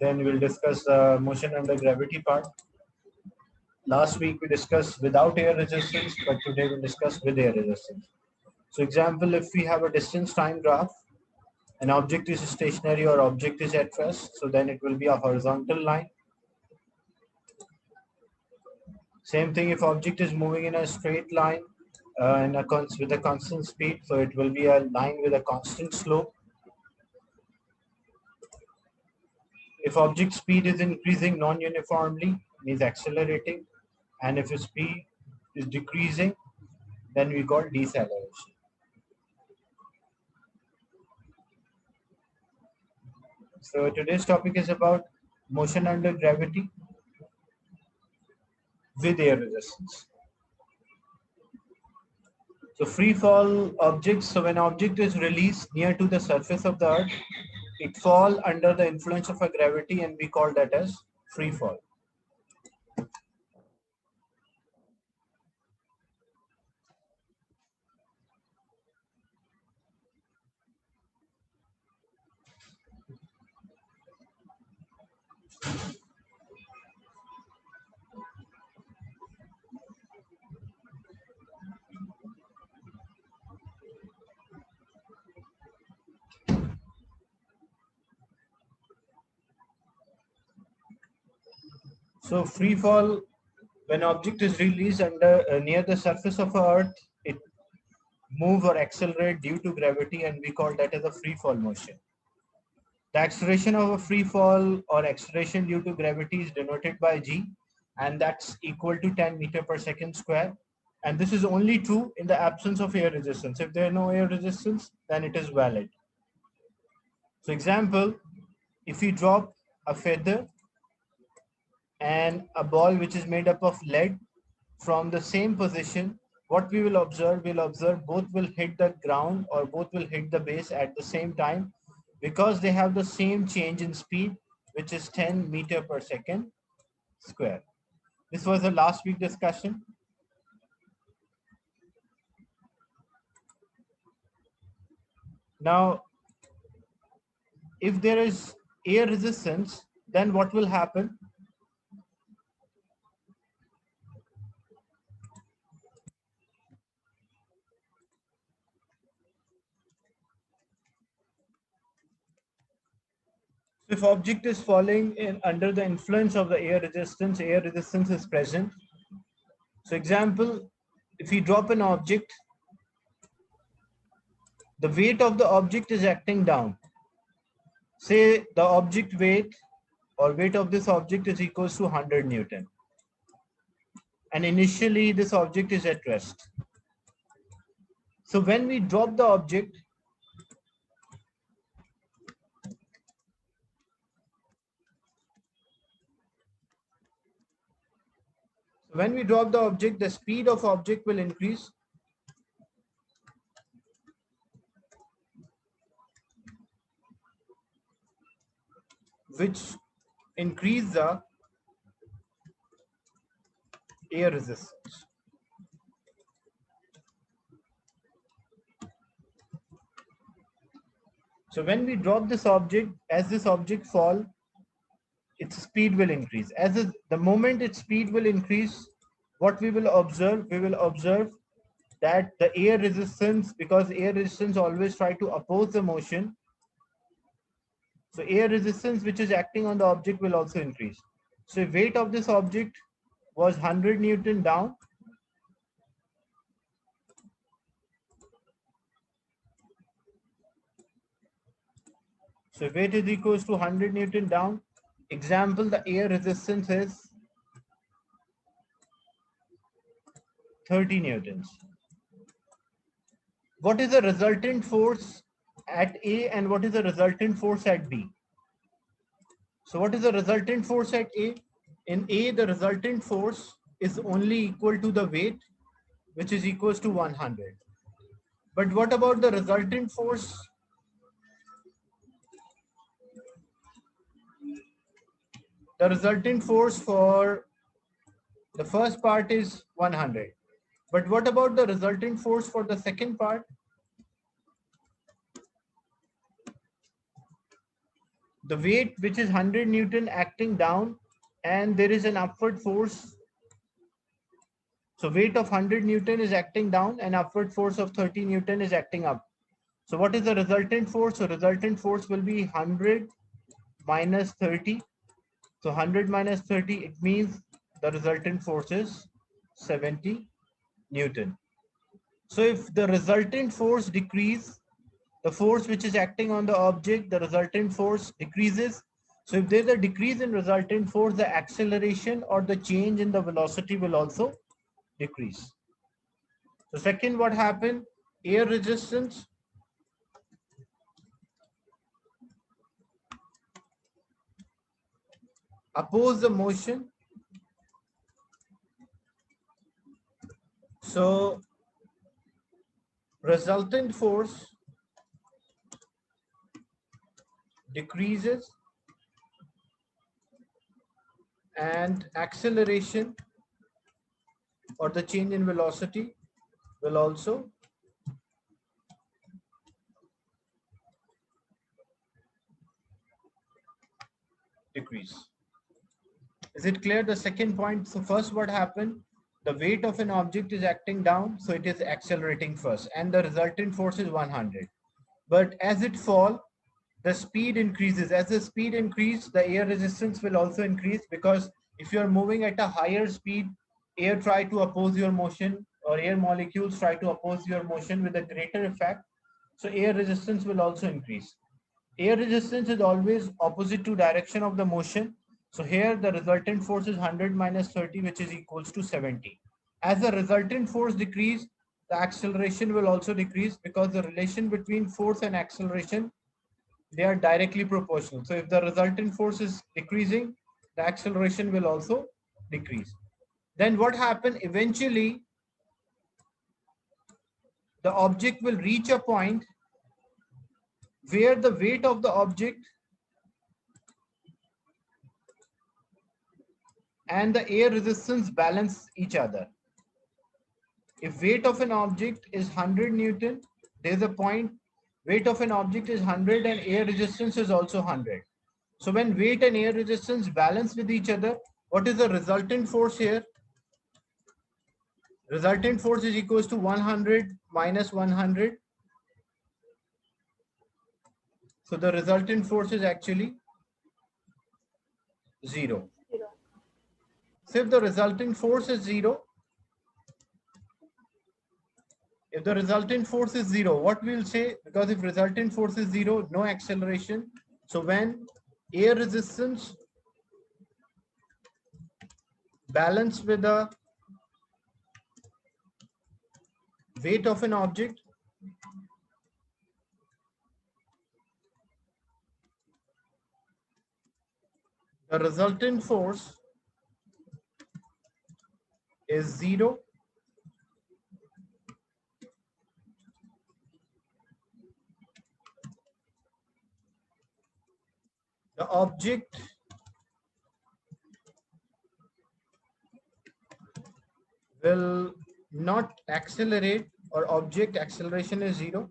Then we'll discuss the motion under gravity part. Last week we discussed without air resistance, but today we'll discuss with air resistance. So example, if we have a distance time graph, an object is stationary or object is at rest, so then it will be a horizontal line. Same thing if object is moving in a straight line with a constant speed, so it will be a line with a constant slope. If object speed is increasing non-uniformly, means accelerating, and if its speed is decreasing, then we call deceleration. So today's topic is about motion under gravity with air resistance. So free fall objects, so when object is released near to the surface of the earth, it falls under the influence of a gravity and we call that as free fall. So free fall, when object is released near the surface of Earth, it move or accelerate due to gravity, and we call that as a free fall motion. The acceleration of a free fall or acceleration due to gravity is denoted by g, and that's equal to 10 meter per second square. And this is only true in the absence of air resistance. If there is no air resistance, then it is valid. So example, if we drop a feather and a ball which is made up of lead from the same position, what we will observe, both will hit the ground or both will hit the base at the same time because they have the same change in speed, which is 10 meter per second square. This was the last week discussion. Now, if there is air resistance, then what will happen? If object is falling under the influence of the air resistance is present. So example, if we drop an object, the weight of the object is acting down. Say the object weight or weight of this object is equals to 100 Newton. And initially this object is at rest. So when we drop the object, the speed of object will increase. Which increase the air resistance. So when we drop this object, as this object fall, its speed will increase. The moment its speed will increase, what we will observe? We will observe that the air resistance, because air resistance always try to oppose the motion. So air resistance which is acting on the object will also increase. So weight of this object was 100 Newton down. So weight is equals to 100 Newton down. Example, the air resistance is 30 Newtons. What is the resultant force at A and what is the resultant force at B? So what is the resultant force at A? In A, the resultant force is only equal to the weight, which is equals to 100. But what about the resultant force? The resultant force for the first part is 100. But what about the resultant force for the second part? the weight which is 100 Newton acting down, and there is an upward force. So weight of 100 Newton is acting down and upward force of 30 Newton is acting up. So what is the resultant force? So resultant force will be 100 minus 30. So 100 minus 30, it means the resultant force is 70 Newton. So if the resultant force decrease, the force which is acting on the object, the resultant force decreases. So if there's a decrease in resultant force, the acceleration or the change in the velocity will also decrease. So second, what happened? Air resistance oppose the motion. So resultant force decreases and acceleration or the change in velocity will also decrease. Is it clear? The second point. So first, what happened? The weight of an object is acting down, so it is accelerating first, and the resultant force is 100. But as it fall, the speed increases. As the speed increases, the air resistance will also increase, because if you are moving at a higher speed, air try to oppose your motion, or air molecules try to oppose your motion with a greater effect. So air resistance will also increase. Air resistance is always opposite to direction of the motion. So here the resultant force is 100 minus 30, which is equals to 70. As the resultant force decrease, the acceleration will also decrease, because the relation between force and acceleration, they are directly proportional. So if the resultant force is decreasing, the acceleration will also decrease. Then what happens? Eventually, the object will reach a point where the weight of the object and the air resistance balance each other. If weight of an object is 100 Newton, there's a point, weight of an object is 100 and air resistance is also 100. So when weight and air resistance balance with each other, what is the resultant force here? Resultant force is equals to 100 minus 100. So the resultant force is actually 0. So if the resultant force is 0, if the resultant force is 0, what we'll say, because if resultant force is 0, no acceleration. So when air resistance balance with the weight of an object, the resultant force is 0. The object will not accelerate, or object acceleration is 0.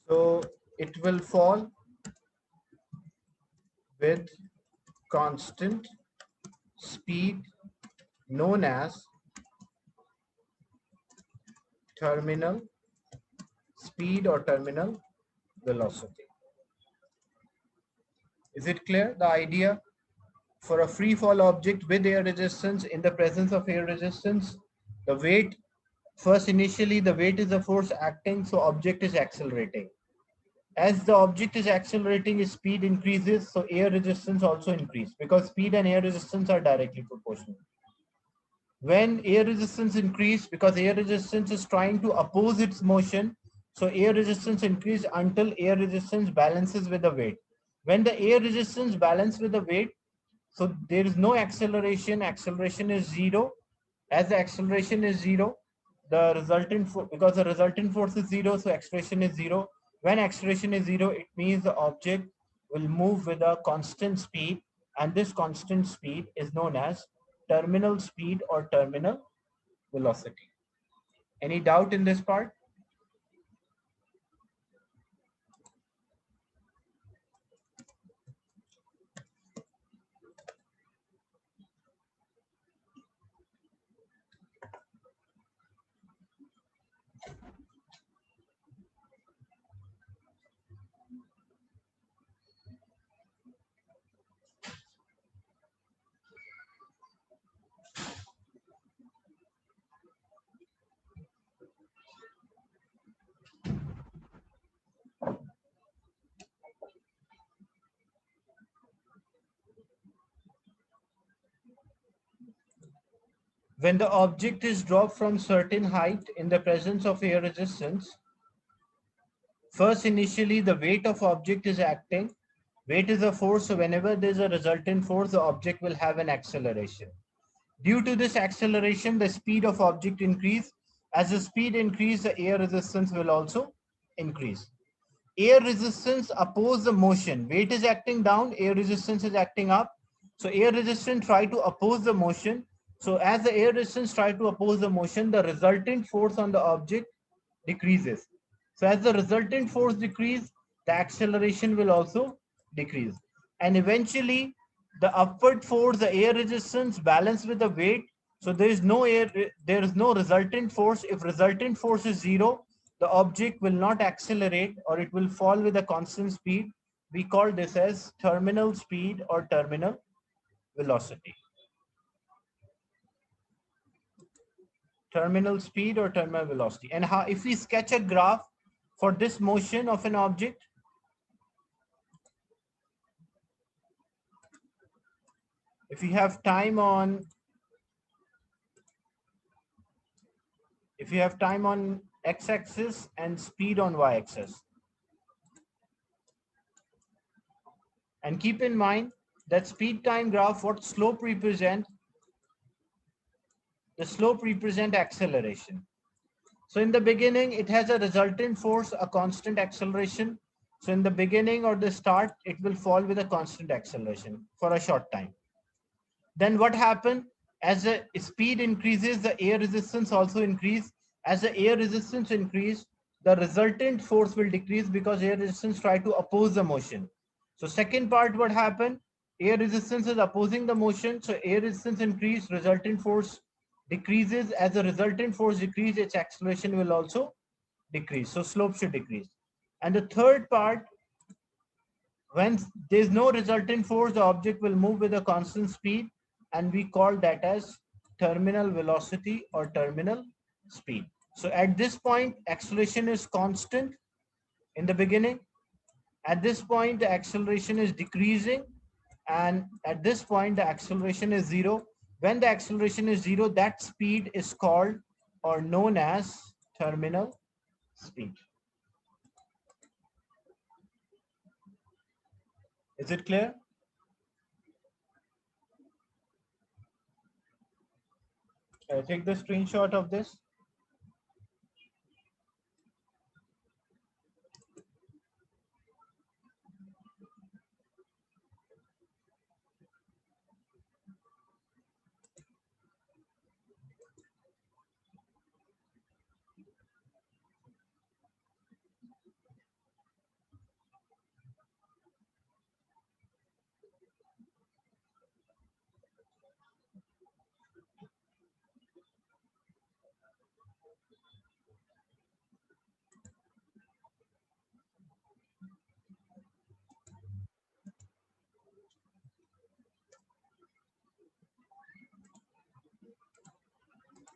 So it will fall with constant speed known as terminal speed or terminal velocity. Is it clear? The idea for a free fall object with air resistance, in the presence of air resistance, the weight, first initially the weight is the force acting, so object is accelerating. As the object is accelerating, its speed increases, so air resistance also increases, because speed and air resistance are directly proportional. When air resistance increase, because air resistance is trying to oppose its motion, so air resistance increase until air resistance balances with the weight. When the air resistance balance with the weight, so there is no acceleration, acceleration is 0. As the acceleration is 0, the resultant because the resultant force is 0, so acceleration is 0. When acceleration is 0, it means the object will move with a constant speed, and this constant speed is known as terminal speed or terminal velocity. Any doubt in this part? When the object is dropped from certain height in the presence of air resistance, first initially the weight of object is acting. Weight is a force, so whenever there is a resultant force, the object will have an acceleration. Due to this acceleration, the speed of object increase. As the speed increase, the air resistance will also increase. Air resistance oppose the motion. Weight is acting down, air resistance is acting up. So air resistance try to oppose the motion. So as the air resistance try to oppose the motion, the resultant force on the object decreases. So as the resultant force decrease, the acceleration will also decrease. And eventually the upward force, the air resistance balance with the weight. So there is no resultant force. If resultant force is zero, the object will not accelerate or it will fall with a constant speed. We call this as terminal speed or terminal velocity. Terminal speed or terminal velocity. And how, if we sketch a graph for this motion of an object, if you have time on x-axis and speed on y-axis, and keep in mind that speed time graph, what slope represent, the slope represent acceleration. So in the beginning, it has a resultant force, a constant acceleration. So in the beginning or the start, it will fall with a constant acceleration for a short time. Then what happened? As the speed increases, the air resistance also increase. As the air resistance increase, the resultant force will decrease because air resistance try to oppose the motion. So second part, what happened? Air resistance is opposing the motion. So air resistance increase, resultant force decreases. As the resultant force decreases, its acceleration will also decrease. So slope should decrease. And the third part, when there's no resultant force, the object will move with a constant speed, and we call that as terminal velocity or terminal speed. So at this point, acceleration is constant in the beginning. At this point, the acceleration is decreasing. And at this point, the acceleration is zero. When the acceleration is zero, that speed is called or known as terminal speed. Is it clear? Take the screenshot of this.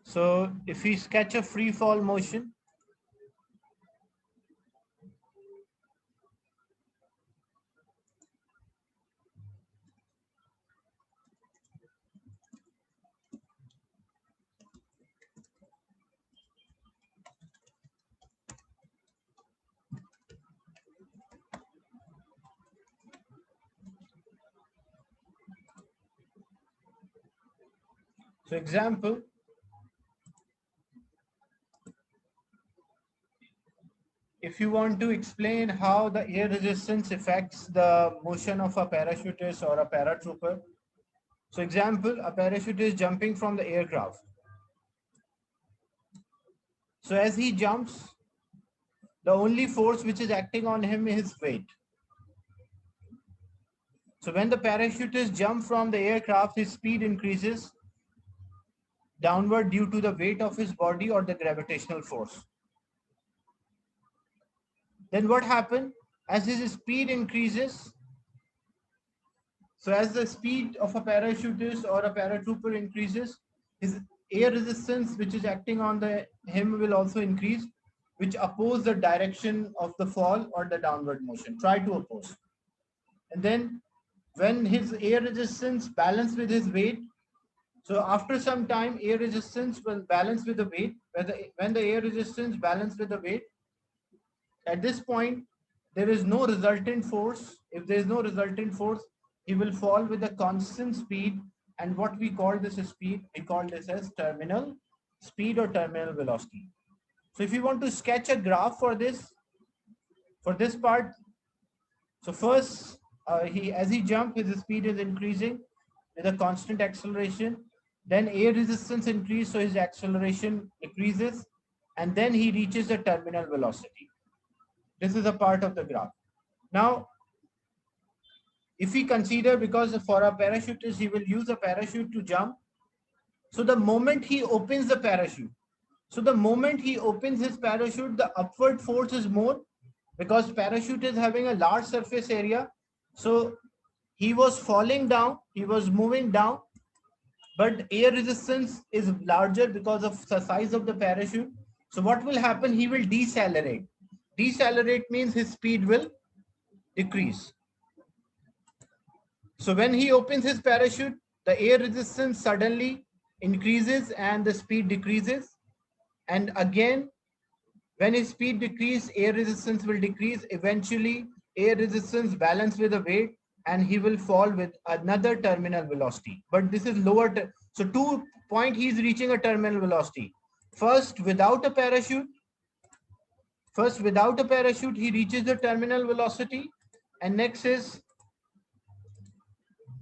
So if we sketch a free fall motion, so example, if you want to explain how the air resistance affects the motion of a parachutist or a paratrooper. So example, a parachutist is jumping from the aircraft. So as he jumps, the only force which is acting on him is weight. So when the parachutist jumps from the aircraft, his speed increases downward due to the weight of his body or the gravitational force. Then what happened? As his speed increases, so as the speed of a parachutist or a paratrooper increases, his air resistance which is acting on him will also increase, which oppose the direction of the fall or the downward motion, try to oppose. And then when his air resistance balance with his weight, So after some time, air resistance will balance with the weight. When the air resistance balance with the weight, at this point, there is no resultant force. If there is no resultant force, he will fall with a constant speed. And what we call this speed, we call this as terminal speed or terminal velocity. So if you want to sketch a graph for this part, so first, as he jumps, his speed is increasing with a constant acceleration. Then air resistance increases, so his acceleration decreases, and then he reaches the terminal velocity. This is a part of the graph. Now, if we consider, because for a parachutist, he will use a parachute to jump. So the moment he opens the parachute, his parachute, the upward force is more because parachute is having a large surface area. So he was falling down, he was moving down, but air resistance is larger because of the size of the parachute. So what will happen? He will decelerate. Decelerate means his speed will decrease. So when he opens his parachute, the air resistance suddenly increases and the speed decreases. And again, when his speed decreases, air resistance will decrease. Eventually, air resistance balance with the weight and he will fall with another terminal velocity. But this is lower. So 2 point, he is reaching a terminal velocity. First, without a parachute, he reaches the terminal velocity. And next is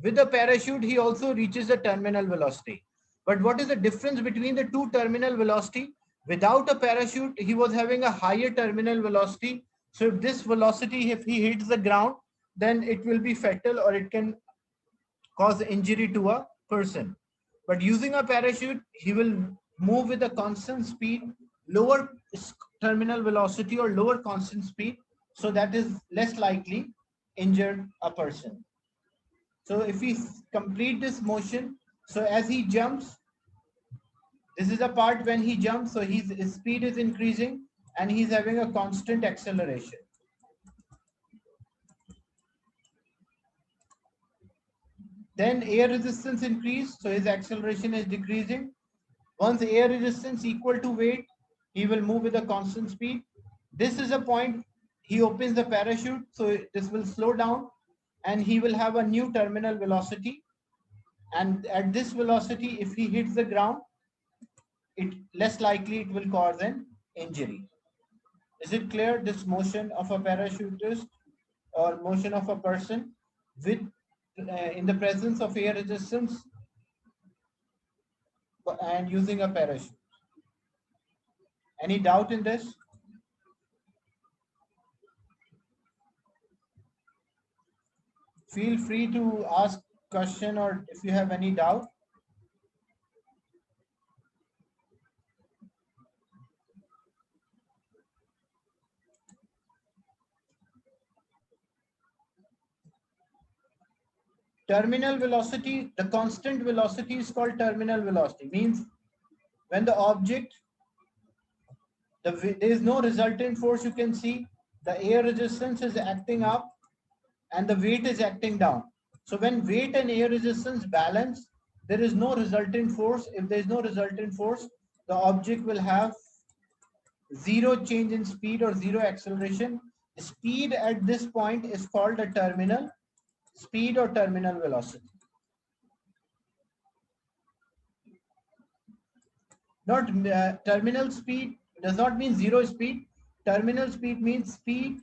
with the parachute, he also reaches the terminal velocity. But what is the difference between the two terminal velocity? Without a parachute, he was having a higher terminal velocity. So if this velocity, if he hits the ground, then it will be fatal or it can cause injury to a person. But using a parachute, he will move with a constant speed, lower terminal velocity or lower constant speed. So that is less likely injure a person. So if we complete this motion, so as he jumps, this is the part when he jumps, so his speed is increasing and he's having a constant acceleration. Then air resistance increase, so his acceleration is decreasing. Once air resistance equal to weight, he will move with a constant speed. This is a point he opens the parachute, so this will slow down and he will have a new terminal velocity. And at this velocity, if he hits the ground, it less likely it will cause an injury. Is it clear? This motion of a parachutist or motion of a person with in the presence of air resistance and using a parachute. Any doubt in this? Feel free to ask question or if you have any doubt. Terminal velocity, the constant velocity is called terminal velocity. Means when the object, there is no resultant force, you can see the air resistance is acting up and the weight is acting down. So when weight and air resistance balance, there is no resultant force. If there is no resultant force, the object will have zero change in speed or zero acceleration. Speed at this point is called a terminal speed or terminal velocity. Not terminal speed does not mean zero speed. Terminal speed means speed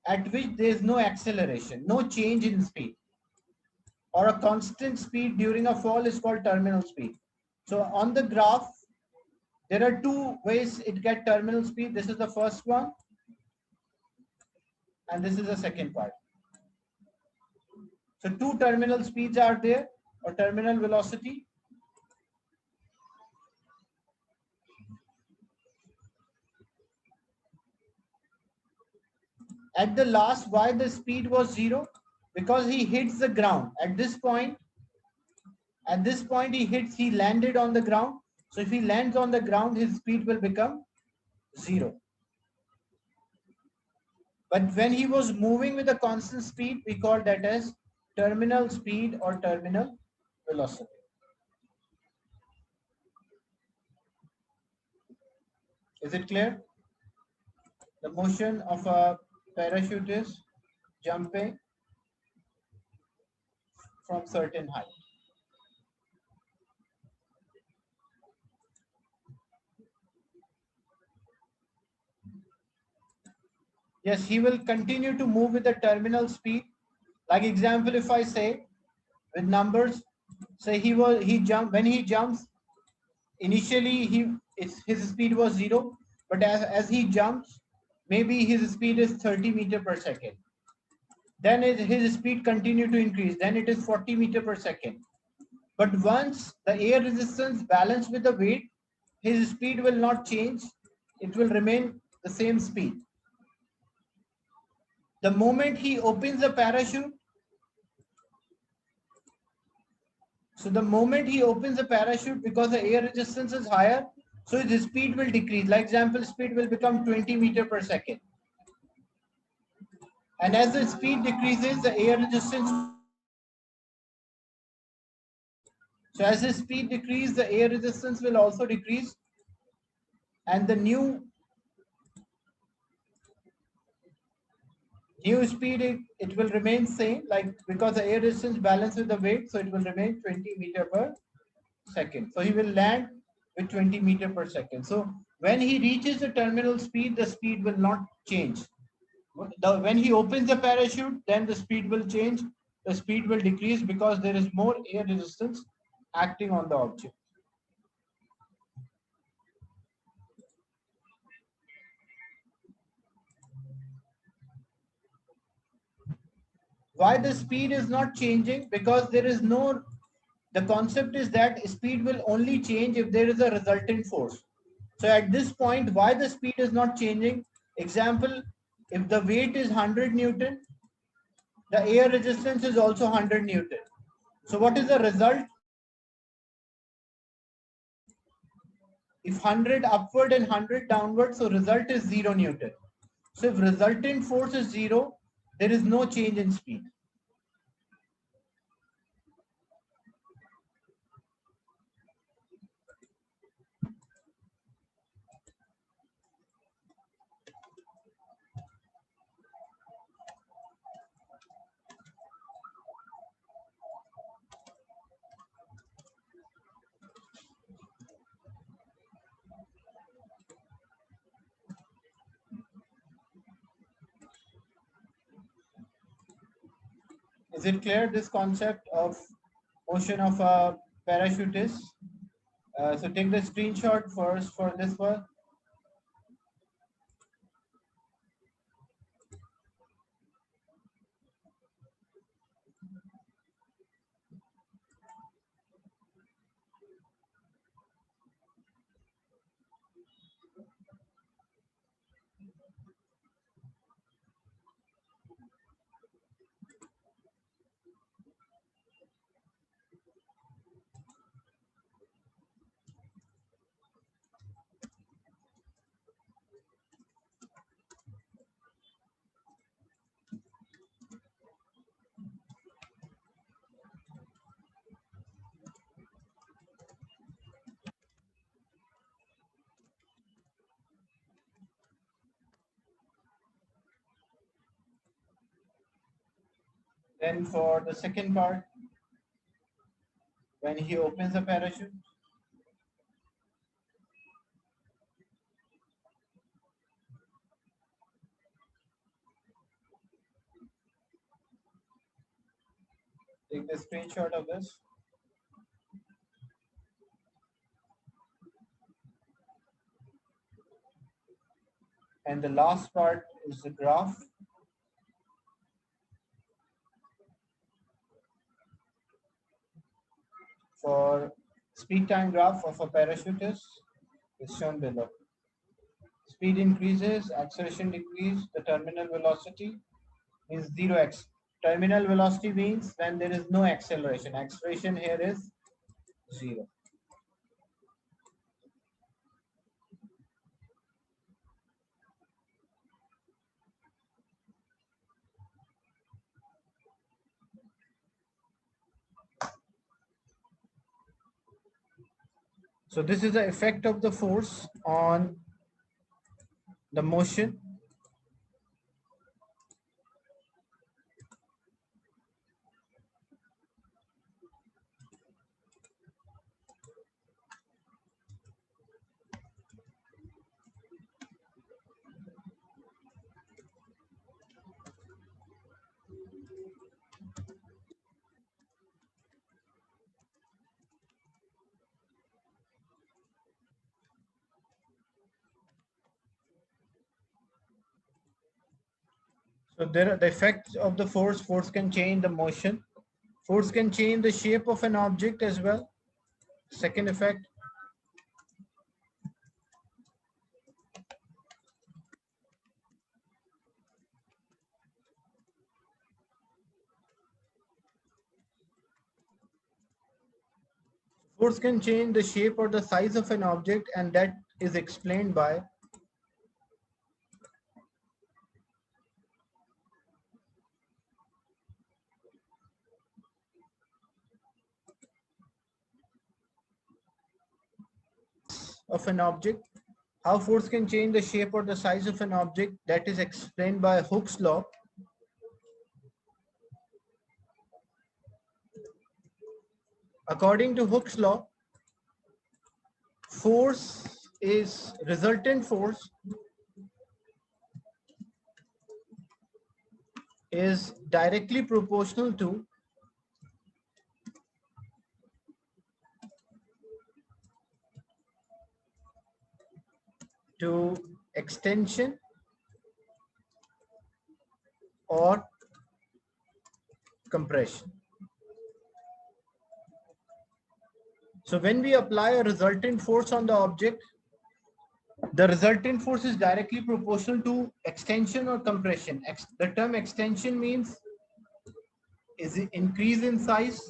at which there is no acceleration, no change in speed. Or a constant speed during a fall is called terminal speed. So on the graph, there are two ways it gets terminal speed. This is the first one, and this is the second part. So two terminal speeds are there, or terminal velocity. At the last, why the speed was zero? Because he hits the ground. At this point, he landed on the ground. So if he lands on the ground, his speed will become zero. But when he was moving with a constant speed, we call that as terminal speed or terminal velocity. Is it clear? The motion of a parachutist jumping from certain height. Yes, he will continue to move with the terminal speed. Like example, if I say with numbers, say he jump when he jumps, initially his speed was 0, but as he jumps, maybe his speed is 30 meter per second. Then his speed continue to increase. Then it is 40 meter per second. But once the air resistance balanced with the weight, his speed will not change. It will remain the same speed. The moment he opens the parachute, so the moment he opens the parachute, because the air resistance is higher, so his speed will decrease. Like example, speed will become 20 meter per second. And as the speed decreases, the air resistance. So as the speed decreases, the air resistance will also decrease. And the new speed, it will remain same, like because the air resistance balance with the weight, so it will remain 20 meter per second. So he will land with 20 meter per second. So when he reaches the terminal speed, the speed will not change. When he opens the parachute, then the speed will change. The speed will decrease because there is more air resistance acting on the object. Why the speed is not changing? Because there is no, the concept is that speed will only change if there is a resultant force. So at this point, why the speed is not changing? Example, if the weight is 100 Newton, the air resistance is also 100 Newton. So what is the result? If 100 upward and 100 downward, so result is 0 Newton. So if resultant force is 0, there is no change in speed. Is it clear, this concept of motion of a parachutist? So take the screenshot first for this one. Then for the second part, when he opens the parachute, take the screenshot of this. And the last part is the graph. For speed time graph of a parachutist is shown below. Speed increases, acceleration decreases, the terminal velocity is 0x. Terminal velocity means when there is no acceleration. Acceleration here is 0. So this is the effect of the force on the motion So there are the effects of the force. Force can change the motion. Force can change the shape of an object as well. Second effect. Force can change the shape or the size of an object, and that is explained by of an object. How force can change the shape or the size of an object, that is explained by Hooke's law. According to Hooke's law, resultant force is directly proportional to extension or compression. So when we apply a resultant force on the object, the resultant force is directly proportional to extension or compression. The term extension means is increase in size,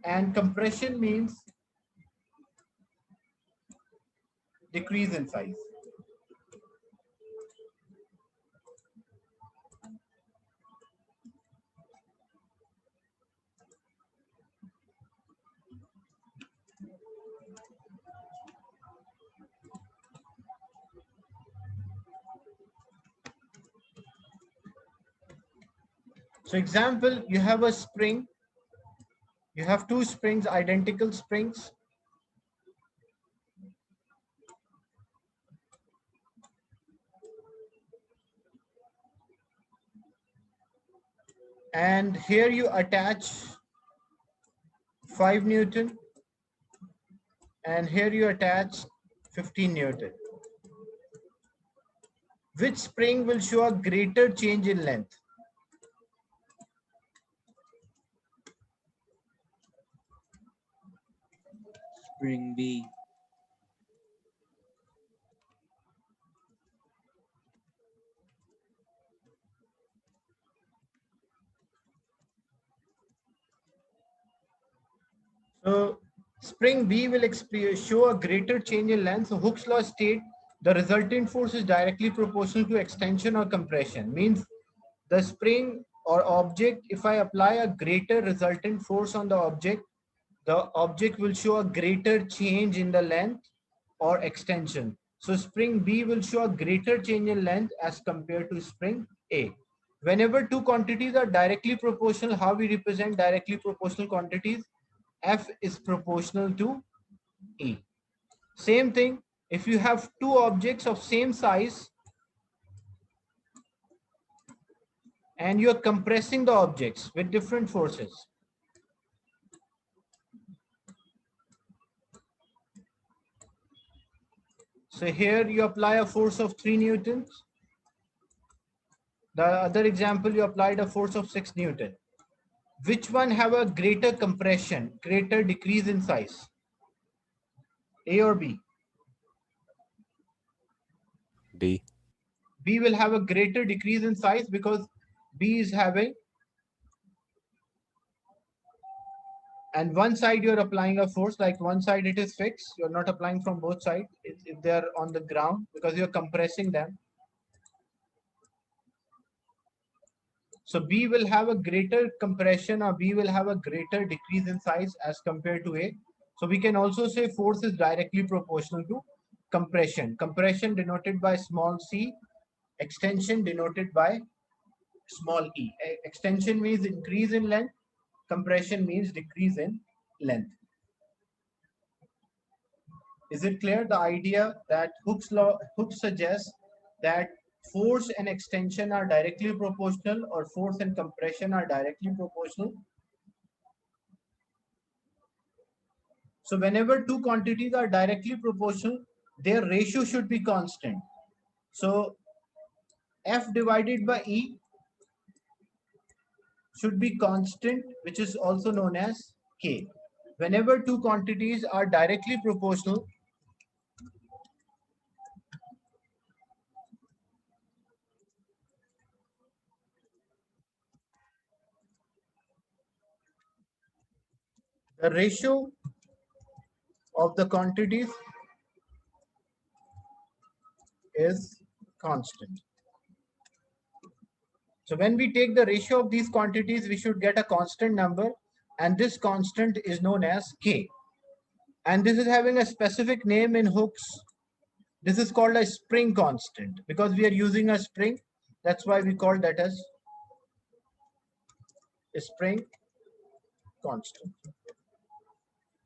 and compression means decrease in size. So example, you have a spring, you have two springs, identical springs. And here you attach 5 Newton, and here you attach 15 Newton. Which spring will show a greater change in length? Spring B. So spring B will show a greater change in length. So Hooke's law states the resultant force is directly proportional to extension or compression. Means the spring or object, if I apply a greater resultant force on the object will show a greater change in the length or extension. So spring B will show a greater change in length as compared to spring A. Whenever two quantities are directly proportional, how we represent directly proportional quantities? F is proportional to E. Same thing, if you have two objects of same size and you are compressing the objects with different forces. So here you apply a force of 3 newtons. The other example, you applied a force of 6 newton. Which one have a greater compression, greater decrease in size? A or B? B. B will have a greater decrease in size because B is having, and one side you're applying a force, like one side it is fixed, you're not applying from both sides if they're on the ground because you're compressing them. So B will have a greater compression or B will have a greater decrease in size as compared to A. So we can also say force is directly proportional to compression. Compression denoted by small c, extension denoted by small e. Extension means increase in length, compression means decrease in length. Is it clear? The idea that Hooke suggests that force and extension are directly proportional, or force and compression are directly proportional. So whenever two quantities are directly proportional, their ratio should be constant. So F divided by E should be constant, which is also known as K. Whenever two quantities are directly proportional, the ratio of the quantities is constant. So when we take the ratio of these quantities, we should get a constant number, and this constant is known as K. And this is having a specific name in Hooke's. This is called a spring constant because we are using a spring. That's why we call that as a spring constant.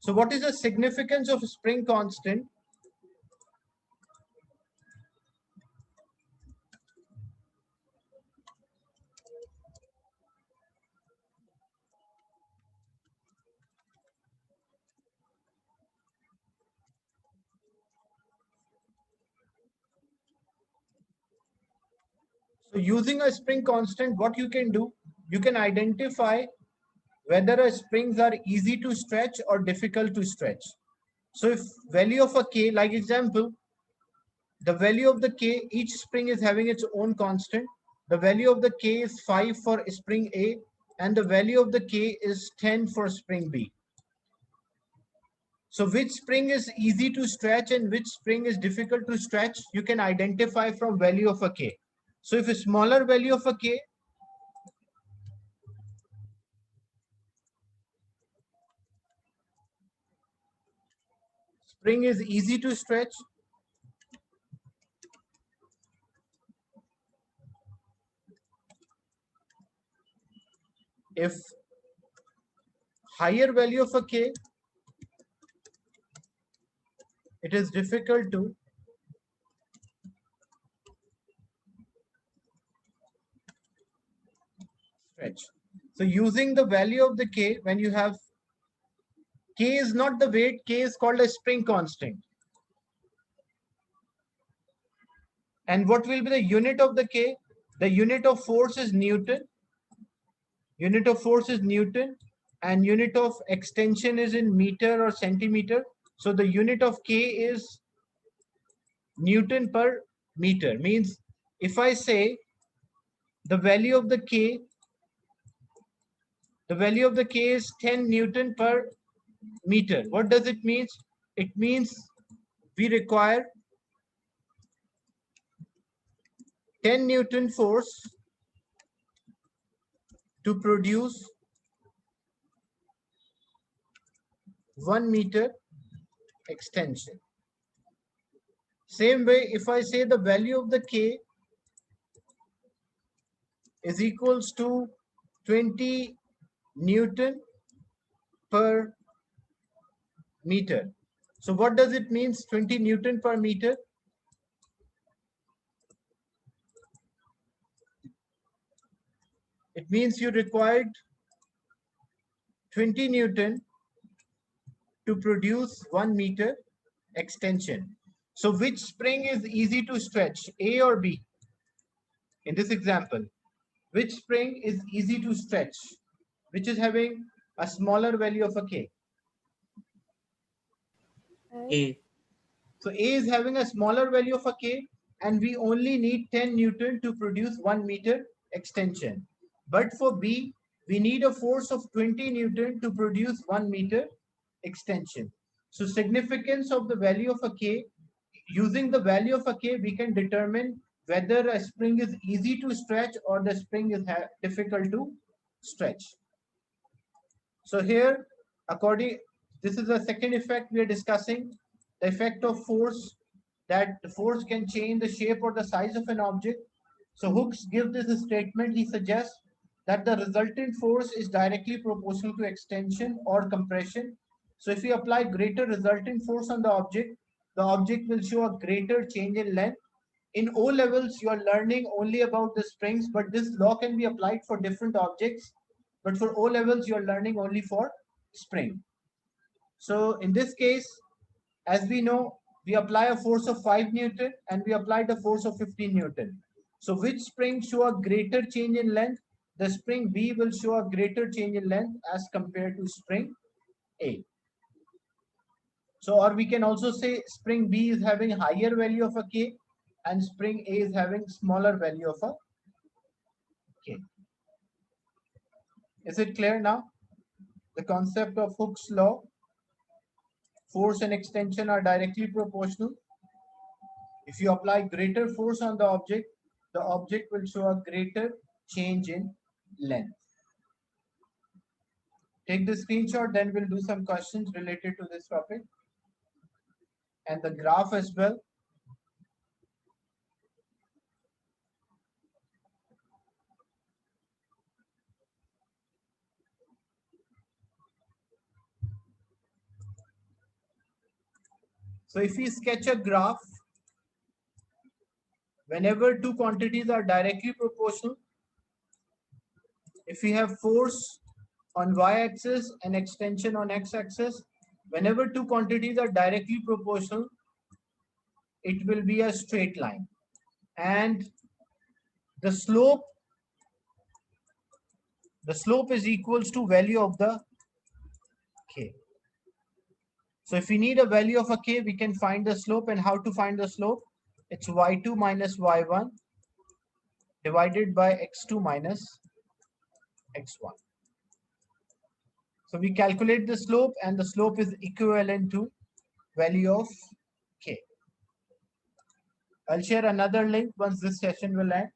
So what is the significance of a spring constant? So using a spring constant, what you can do, you can identify whether a springs are easy to stretch or difficult to stretch. So if value of a K, like example, the value of the K, each spring is having its own constant. The value of the K is 5 for spring A, and the value of the K is 10 for spring B. So which spring is easy to stretch and which spring is difficult to stretch, you can identify from value of a K. So if a smaller value of a K, spring is easy to stretch. If higher value of a K, it is difficult to stretch. So using the value of the K, when you have K is not the weight, K is called a spring constant. And what will be the unit of the K? The unit of force is Newton. Unit of force is Newton, and unit of extension is in meter or centimeter. So the unit of K is Newton per meter. Means if I say the value of the K, the value of the K is 10 Newton per meter. What does it mean? It means we require 10 Newton force to produce 1 meter extension. Same way, if I say the value of the K is equals to 20 Newton per meter. So what does it mean, 20 Newton per meter? It means you required 20 Newton to produce 1 meter extension. So which spring is easy to stretch, A or B? In this example, which spring is easy to stretch, which is having a smaller value of a K? A. So A is having a smaller value of a K, and we only need 10 Newton to produce 1 meter extension. But for B, we need a force of 20 Newton to produce 1 meter extension. So significance of the value of a K, using the value of a K, we can determine whether a spring is easy to stretch or the spring is difficult to stretch. So here, this is the second effect we are discussing, the effect of force that the force can change the shape or the size of an object. So Hooke gives this statement. He suggests that the resultant force is directly proportional to extension or compression. So if we apply greater resultant force on the object will show a greater change in length. In O levels, you are learning only about the springs, but this law can be applied for different objects. But for O levels, you are learning only for spring. So in this case, as we know, we apply a force of 5 Newton and we applied a force of 15 Newton. So which spring show a greater change in length? The spring B will show a greater change in length as compared to spring A. So, or we can also say spring B is having higher value of a K and spring A is having smaller value of a K. Is it clear now? The concept of Hooke's law, force and extension are directly proportional. If you apply greater force on the object will show a greater change in length. Take the screenshot, then we'll do some questions related to this topic and the graph as well. So if we sketch a graph, whenever two quantities are directly proportional, if we have force on y-axis and extension on x-axis, whenever two quantities are directly proportional, it will be a straight line. And the slope is equals to value of the k. So if we need a value of a k, we can find the slope. And how to find the slope? It's y2 minus y1 divided by x2 minus x1. So we calculate the slope and the slope is equivalent to value of k. I'll share another link once this session will end.